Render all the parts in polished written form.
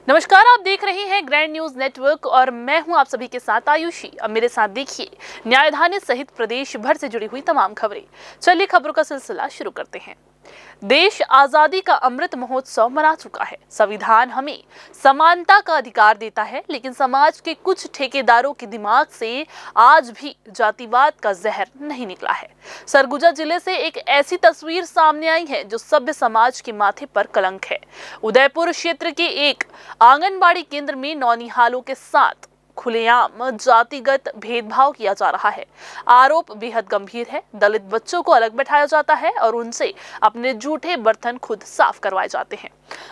नमस्कार, आप देख रहे हैं ग्रैंड न्यूज नेटवर्क और मैं हूं आप सभी के साथ आयुषी। अब मेरे साथ देखिए न्यायधानी सहित प्रदेश भर से जुड़ी हुई तमाम खबरें। चलिए खबरों का सिलसिला शुरू करते हैं। देश आजादी का अमृत महोत्सव मना चुका है। संविधान हमें समानता का अधिकार देता है, लेकिन समाज के कुछ ठेकेदारों के दिमाग से आज भी जातिवाद का जहर नहीं निकला है। सरगुजा जिले से एक ऐसी तस्वीर सामने आई है जो सभ्य समाज के माथे पर कलंक है। उदयपुर क्षेत्र के एक आंगनबाड़ी केंद्र में नौनिहालों के साथ खुलेआम जातिगत भेदभाव किया जा रहा है। आरोप बेहद गंभीर है। दलित बच्चों को अलग बैठाया जाता है और उनसे अपने जूठे बर्तन खुद साफ करवाए जाते हैं।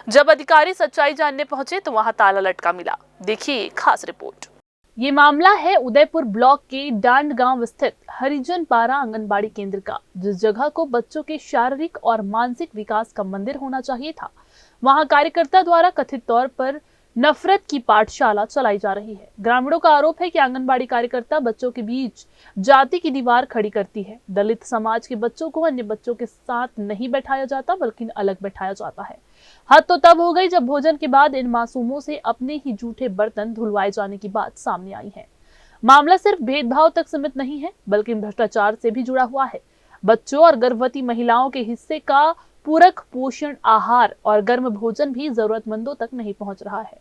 जब अधिकारी सच्चाई जानने पहुंचे तो वहां ताला लटका मिला। देखिए खास रिपोर्ट। ये मामला है उदयपुर ब्लॉक के डांड गांव स्थित हरिजन पारा आंगनबाड़ी केंद्र का, जिस जगह को बच्चों के शारीरिक और मानसिक विकास का मंदिर होना चाहिए था। वहां कार्यकर्ता द्वारा कथित तौर पर नफरत की पाठशाला चलाई जा रही है। ग्रामीणों का आरोप है कि आंगनबाड़ी कार्यकर्ता बच्चों के बीच जाति की दीवार खड़ी करती है। दलित समाज के बच्चों को अन्य बच्चों के साथ नहीं बैठाया जाता, बल्कि अलग बैठाया जाता है। हद तो तब हो गई जब भोजन के बाद इन मासूमों से अपने ही जूठे बर्तन धुलवाए जाने की बात सामने आई है। मामला सिर्फ भेदभाव तक सीमित नहीं है, बल्कि भ्रष्टाचार से भी जुड़ा हुआ है। बच्चों और गर्भवती महिलाओं के हिस्से का पूरक पोषण आहार और गर्म भोजन भी जरूरतमंदों तक नहीं पहुंच रहा है।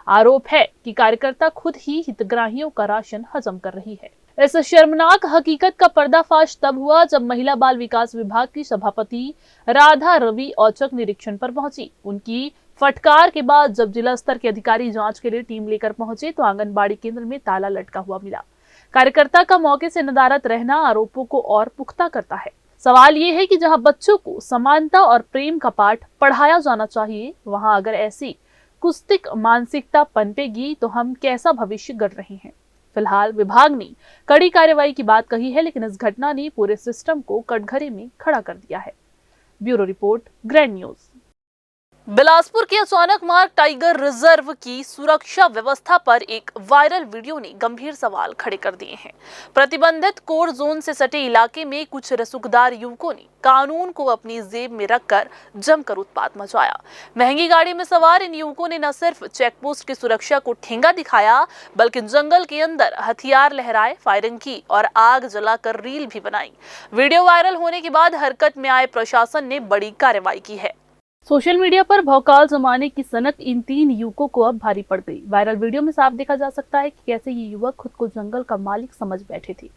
आरोप है कि कार्यकर्ता खुद ही हितग्राहियों का राशन हजम कर रही है। इस शर्मनाक हकीकत का पर्दाफाश तब हुआ जब महिला बाल विकास विभाग की सभापति राधा रवि औचक निरीक्षण पर पहुंची। उनकी फटकार के बाद जब जिला स्तर के अधिकारी जांच के लिए टीम लेकर पहुंचे तो आंगनबाड़ी केंद्र में ताला लटका हुआ मिला। कार्यकर्ता का मौके से नदारद रहना आरोपों को और पुख्ता करता है। सवाल ये है कि जहां बच्चों को समानता और प्रेम का पाठ पढ़ाया जाना चाहिए, वहां अगर ऐसी कुत्सित मानसिकता पनपेगी तो हम कैसा भविष्य गढ़ रहे हैं। फिलहाल विभाग ने कड़ी कार्रवाई की बात कही है, लेकिन इस घटना ने पूरे सिस्टम को कटघरे में खड़ा कर दिया है। Bureau report, grand news. Bilaspur के अचानक मार्ग टाइगर रिजर्व की सुरक्षा व्यवस्था पर एक वायरल वीडियो ने गंभीर सवाल खड़े कर दिए हैं। प्रतिबंधित कोर जोन से सटे इलाके में कुछ रसूखदार युवकों ने कानून को अपनी जेब में रखकर जमकर उत्पात मचाया। महंगी गाड़ी में सवार इन युवकों ने न सिर्फ चेकपोस्ट की सुरक्षा को ठेंगा दिखाया, बल्कि जंगल के अंदर हथियार लहराए, फायरिंग की और आग जलाकर रील भी बनाई। वीडियो वायरल होने के बाद हरकत में आए प्रशासन ने बड़ी कार्रवाई की है। सोशल मीडिया पर भौकाल जमाने की सनक इन 3 युवकों को अब भारी पड़ गई। वायरल वीडियो में साफ देखा जा सकता है कि कैसे ये युवक खुद को जंगल का मालिक समझ बैठे थे।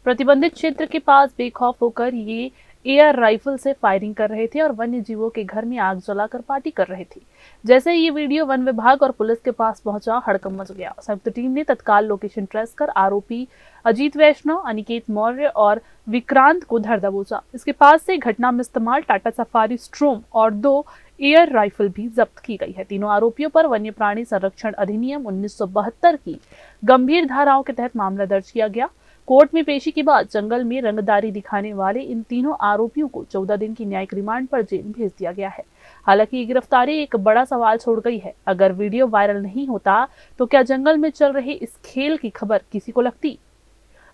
प्रतिबंधित क्षेत्र के पास बेखौफ होकर ये एयर राइफल से फायरिंग कर रहे थे और वन्य जीवों के घर में आग जलाकर पार्टी कर रहे थे। जैसे ये वीडियो वन विभाग और पुलिस के पास पहुंचा, हड़कंप मच गया। संयुक्त टीम ने तत्काल लोकेशन ट्रेस कर आरोपी अजीत वैष्णव, अनिकेत मौर्य और विक्रांत को धर दबोचा। इसके पास से घटना में इस्तेमाल टाटा सफारी स्ट्रोम और 2 एयर राइफल भी जब्त की गई है। तीनों आरोपियों पर वन्य प्राणी संरक्षण अधिनियम 1972 की गंभीर धाराओं के तहत मामला दर्ज किया गया। कोर्ट में पेशी के बाद जंगल में रंगदारी दिखाने वाले इन तीनों आरोपियों को 14 दिन की न्यायिक रिमांड पर जेल भेज दिया गया है। हालांकि ये गिरफ्तारी एक बड़ा सवाल छोड़ गई है। अगर वीडियो वायरल नहीं होता तो क्या जंगल में चल रहे इस खेल की खबर किसी को लगती?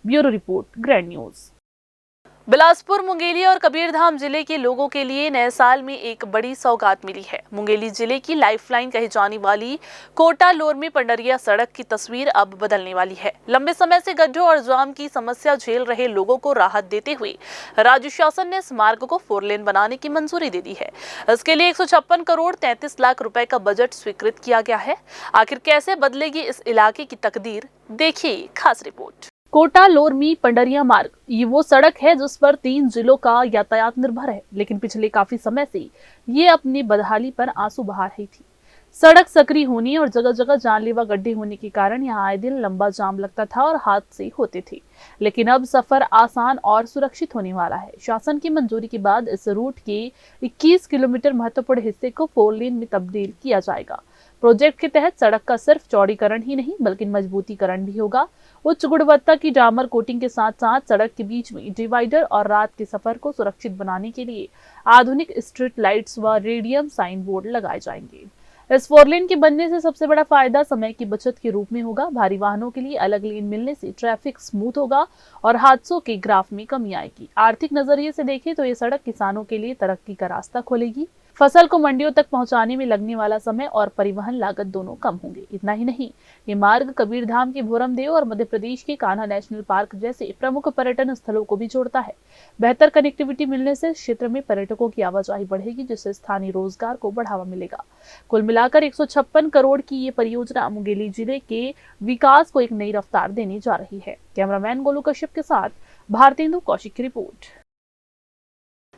Bureau report, grand news. Bilaspur, Mungeli और कबीरधाम जिले के लोगों के लिए नए साल में एक बड़ी सौगात मिली है। मुंगेली जिले की लाइफलाइन कही जाने वाली कोटा लोरमी पंडरिया सड़क की तस्वीर अब बदलने वाली है। लंबे समय से गड्ढों और जाम की समस्या झेल रहे लोगों को राहत देते हुए राज्य शासन ने इस मार्ग को 4 लेन बनाने की मंजूरी दे दी है। इसके लिए 156 करोड़ 33 लाख रुपए का बजट स्वीकृत किया गया है। आखिर कैसे बदलेगी इस इलाके की तकदीर, देखिए खास रिपोर्ट। कोटा लोरमी पंडरिया मार्ग ये वो सड़क है जिस पर 3 जिलों का यातायात निर्भर है, लेकिन पिछले काफी समय से ये अपनी बदहाली पर आंसू बहा रही थी। सड़क सक्रिय होने और जगह जगह जानलेवा गड्ढे होने के कारण यहाँ आए दिन लंबा जाम लगता था और हादसे होते थे, लेकिन अब सफर आसान और सुरक्षित होने वाला है। शासन की मंजूरी के बाद इस रूट के 21 किलोमीटर महत्वपूर्ण हिस्से को 4 लेन में तब्दील किया जाएगा। प्रोजेक्ट के तहत सड़क का सिर्फ चौड़ीकरण ही नहीं बल्कि मजबूतीकरण भी होगा। उच्च गुणवत्ता की डामर कोटिंग के साथ साथ सड़क के बीच में डिवाइडर और रात के सफर को सुरक्षित बनाने के लिए आधुनिक स्ट्रीट लाइट्स व रेडियम साइन बोर्ड लगाए जाएंगे। इस 4 लेन के बनने से सबसे बड़ा फायदा समय की बचत के रूप में होगा। भारी वाहनों के लिए अलग लेन मिलने से ट्रैफिक स्मूथ होगा और हादसों के ग्राफ में कमी आएगी। आर्थिक नजरिए से देखें तो ये सड़क किसानों के लिए तरक्की का रास्ता खोलेगी। फसल को मंडियों तक पहुंचाने में लगने वाला समय और परिवहन लागत दोनों कम होंगे। इतना ही नहीं, ये मार्ग कबीरधाम के भोरमदेव और मध्य प्रदेश के कान्हा नेशनल पार्क जैसे प्रमुख पर्यटन स्थलों को भी जोड़ता है। बेहतर कनेक्टिविटी मिलने से क्षेत्र में पर्यटकों की आवाजाही बढ़ेगी, जिससे स्थानीय रोजगार को बढ़ावा मिलेगा। कुल मिलाकर 156 करोड़ की ये परियोजना मुंगेली जिले के विकास को एक नई रफ्तार देने जा रही है। कैमरामैन गोलू कश्यप के साथ भारतेंदु कौशिक की रिपोर्ट।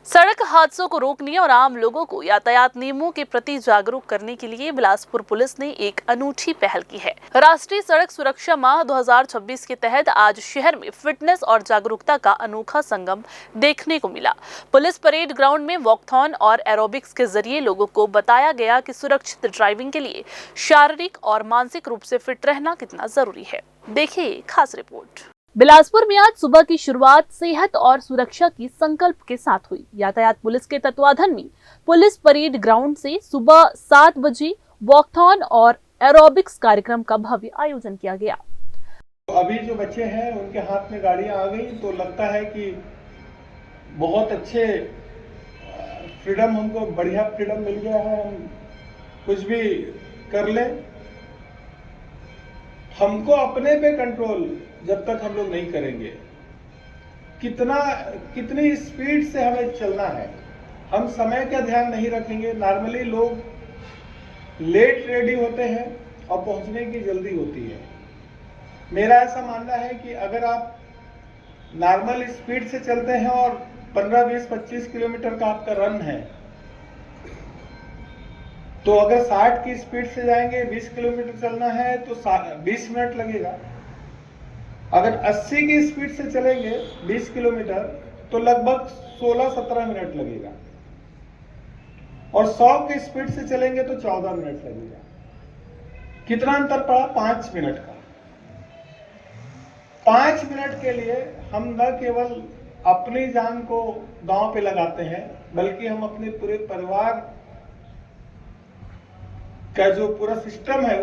सड़क हादसों को रोकने और आम लोगों को यातायात नियमों के प्रति जागरूक करने के लिए बिलासपुर पुलिस ने एक अनूठी पहल की है। राष्ट्रीय सड़क सुरक्षा माह 2026 के तहत आज शहर में फिटनेस और जागरूकता का अनोखा संगम देखने को मिला। पुलिस परेड ग्राउंड में वॉकथॉन और एरोबिक्स के जरिए लोगों को बताया गया कि सुरक्षित ड्राइविंग के लिए शारीरिक और मानसिक रूप से फिट रहना कितना जरूरी है। देखिए खास रिपोर्ट। बिलासपुर में आज सुबह की शुरुआत सेहत और सुरक्षा की संकल्प के साथ हुई। यातायात पुलिस के तत्वाधान में पुलिस परेड ग्राउंड से सुबह 7 बजे वॉकथॉन और एरोबिक्स कार्यक्रम का भव्य आयोजन किया गया। अभी जो बच्चे हैं उनके हाथ में गाड़ियां आ गई तो लगता है कि बहुत अच्छे फ्रीडम, हमको बढ़िया फ्रीडम मिल गया है, हम कुछ भी कर लें। हमको अपने पे कंट्रोल जब तक हम लोग नहीं करेंगे, कितनी स्पीड से हमें चलना है, हम समय का ध्यान नहीं रखेंगे। नॉर्मली लोग लेट रेडी होते हैं और पहुंचने की जल्दी होती है। मेरा ऐसा मानना है कि अगर आप नॉर्मल स्पीड से चलते हैं और 15, 20, 25 किलोमीटर का आपका रन है, तो अगर 60 की स्पीड से जाएंगे, 20 किलोमीटर चलना है तो 20 मिनट लगेगा। अगर 80 की स्पीड से चलेंगे 20 किलोमीटर तो लगभग 16-17 मिनट लगेगा, और 100 की स्पीड से चलेंगे तो 14 मिनट लगेगा। कितना अंतर पड़ा? 5 मिनट का। 5 मिनट के लिए हम न केवल अपनी जान को दांव पे लगाते हैं, बल्कि हम अपने पूरे परिवार का जो पूरा सिस्टम है,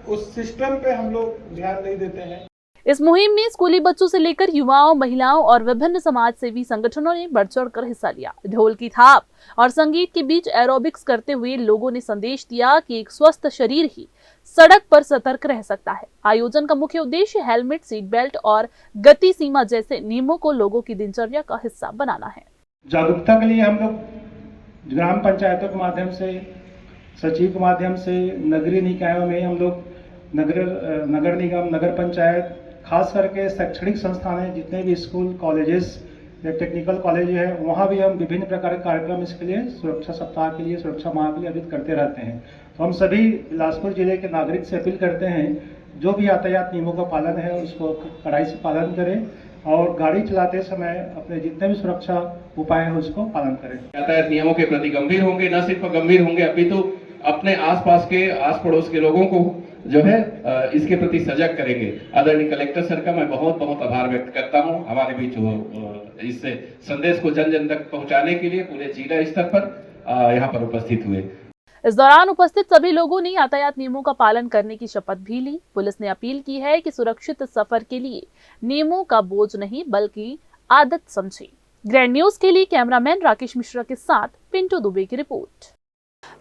उस सिस्टम पे हम लोग ध्यान नहीं देते हैं। इस मुहिम में स्कूली बच्चों से लेकर युवाओं, महिलाओं और विभिन्न समाज सेवी संगठनों ने बढ़ चढ़कर हिस्सा लिया। ढोल की थाप और संगीत के बीच एरोबिक्स करते हुए लोगों ने संदेश दिया कि एक स्वस्थ शरीर ही सड़क पर सतर्क रह सकता है। आयोजन का मुख्य उद्देश्य हेलमेट, सीट बेल्ट और गति सीमा जैसे नियमों को लोगों की दिनचर्या का हिस्सा बनाना है। जागरूकता के लिए हम लोग ग्राम पंचायतों के माध्यम से, सचिव के माध्यम से, नगरीय निकायों में हम लोग नगर निगम, नगर पंचायत, खास करके शैक्षणिक संस्थान है, जितने भी स्कूल, कॉलेजेस या टेक्निकल कॉलेज है, वहाँ भी हम विभिन्न प्रकार के कार्यक्रम इसके लिए सुरक्षा सप्ताह के लिए, सुरक्षा माह के लिए आयोजित करते रहते हैं। तो हम सभी बिलासपुर जिले के नागरिक से अपील करते हैं, जो भी यातायात नियमों का पालन है उसको कड़ाई से पालन करें और गाड़ी चलाते समय अपने जितने भी सुरक्षा उपाय है उसको पालन करें। यातायात नियमों के प्रति गंभीर होंगे, न सिर्फ गंभीर होंगे अपितु अपने आसपास के, आस पड़ोस के लोगों को जो है इसके प्रति सजग करेंगे। आदरणीय कलेक्टर सर का मैं बहुत बहुत आभार व्यक्त करता हूं, हमारे बीच इस संदेश को जन जन तक पहुंचाने के लिए पूरे जिला स्तर पर यहाँ पर उपस्थित हुए। इस दौरान उपस्थित सभी लोगों ने यातायात नियमों का पालन करने की शपथ भी ली। पुलिस ने अपील की है कि सुरक्षित सफर के लिए नियमों का बोझ नहीं बल्कि आदत समझें। ग्रैंड न्यूज के लिए कैमरामैन राकेश मिश्रा के साथ पिंटू दुबे की रिपोर्ट।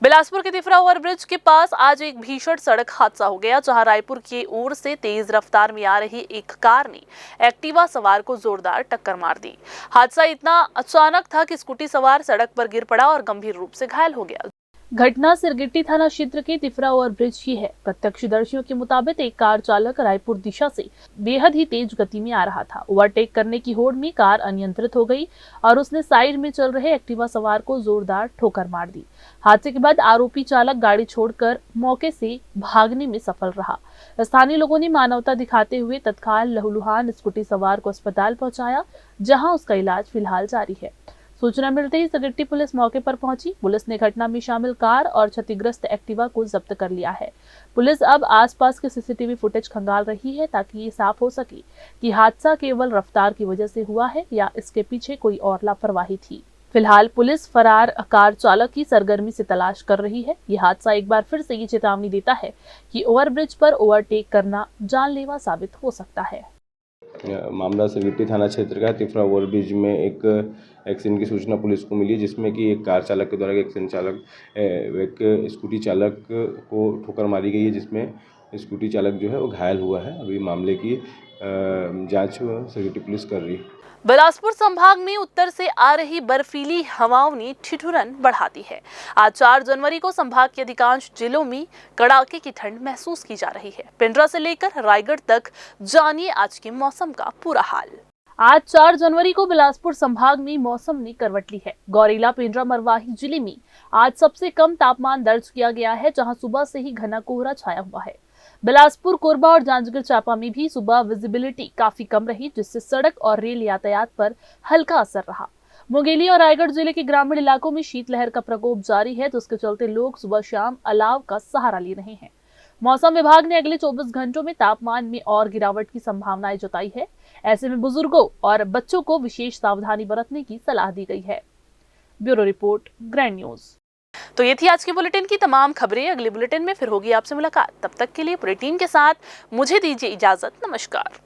बिलासपुर के तिफरा ओवरब्रिज के पास आज एक भीषण सड़क हादसा हो गया, जहां रायपुर की ओर से तेज रफ्तार में आ रही एक कार ने एक्टिवा सवार को जोरदार टक्कर मार दी। हादसा इतना अचानक था कि स्कूटी सवार सड़क पर गिर पड़ा और गंभीर रूप से घायल हो गया। घटना सिरगिट्टी थाना क्षेत्र के तिफरा ओवरब्रिज की है। प्रत्यक्षदर्शियों के मुताबिक एक कार चालक रायपुर दिशा से बेहद ही तेज गति में आ रहा था। ओवरटेक करने की होड़ में कार अनियंत्रित हो गई और उसने साइड में चल रहे एक्टिवा सवार को जोरदार ठोकर मार दी। हादसे के बाद आरोपी चालक गाड़ी छोड़कर मौके से भागने में सफल रहा। स्थानीय लोगों ने मानवता दिखाते हुए तत्काल लहूलुहान स्कूटी सवार को अस्पताल पहुंचाया, जहां उसका इलाज फिलहाल जारी है। सूचना मिलते ही सिरगिट्टी पुलिस मौके पर पहुंची। पुलिस ने घटना में शामिल कार और क्षतिग्रस्त एक्टिवा को जब्त कर लिया है। पुलिस अब आसपास के सीसीटीवी फुटेज खंगाल रही है ताकि ये साफ हो सके कि हादसा केवल रफ्तार की वजह से हुआ है या इसके पीछे कोई और लापरवाही थी। फिलहाल पुलिस फरार कार चालक की सरगर्मी से तलाश कर रही है। ये हादसा एक बार फिर से ये चेतावनी देता है कि ओवरब्रिज पर ओवरटेक करना जानलेवा साबित हो सकता है। मामला सरगिट्टी थाना क्षेत्र का तिफरा ओवरब्रिज में एक एक्सीडेंट की सूचना पुलिस को मिली, जिसमें कि एक कार चालक के द्वारा एक स्कूटी चालक को ठोकर मारी गई है, जिसमें स्कूटी चालक जो है वो घायल हुआ है। अभी मामले की जांच सरगिट्टी पुलिस कर रही है। बिलासपुर संभाग में उत्तर से आ रही बर्फीली हवाओं ने ठिठुरन बढ़ा दी है। आज 4 जनवरी को संभाग के अधिकांश जिलों में कड़ाके की ठंड महसूस की जा रही है। पिंडरा से लेकर रायगढ़ तक जानिए आज के मौसम का पूरा हाल। आज 4 जनवरी को बिलासपुर संभाग में मौसम ने करवट ली है। गौरेला, पिंडरा, मरवाही जिले में आज सबसे कम तापमान दर्ज किया गया है, जहां सुबह से ही घना कोहरा छाया हुआ है। बिलासपुर, कोरबा और जांजगीर चांपा में भी सुबह विजिबिलिटी काफी कम रही, जिससे सड़क और रेल यातायात पर हल्का असर रहा। मुंगेली और रायगढ़ जिले के ग्रामीण इलाकों में शीतलहर का प्रकोप जारी है, जिसके चलते लोग सुबह शाम अलाव का सहारा ले रहे हैं। मौसम विभाग ने अगले 24 घंटों में तापमान में और गिरावट की संभावनाएं जताई है। ऐसे में बुजुर्गों और बच्चों को विशेष सावधानी बरतने की सलाह दी गई है। Bureau report, grand news. तो ये थी आज की बुलेटिन की तमाम खबरें। अगले बुलेटिन में फिर होगी आपसे मुलाकात। तब तक के लिए पूरी टीम के साथ मुझे दीजिए इजाजत। नमस्कार।